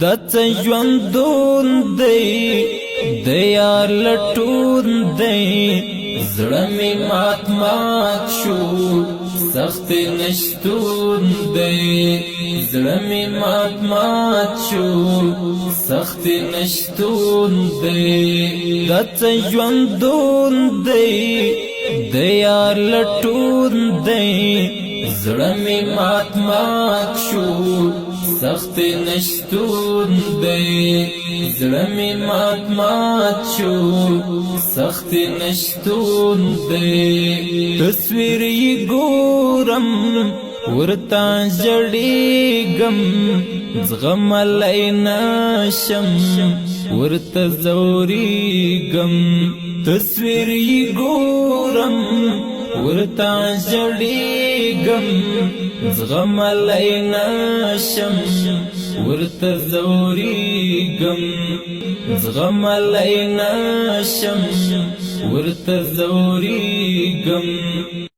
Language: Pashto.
دڅ ژوندون دی د یار لټون دی زړه می مات مات شو سخت نشتون دی زړه می مات مات شو سخت نشتون دی دڅ ژوندون دی د یار لټون دی زړه می مات مات شو سخت نشتون دی زړه می مات مات شو سخت نشتون دی تصویر یې ګورم ورتا جړېږم زغملی نشم ورته ځورېږم تصویر یې ګورم ورتا جړېږم زغملی نشم ورته ځورېږم زغملی نشم ورته ځورېږم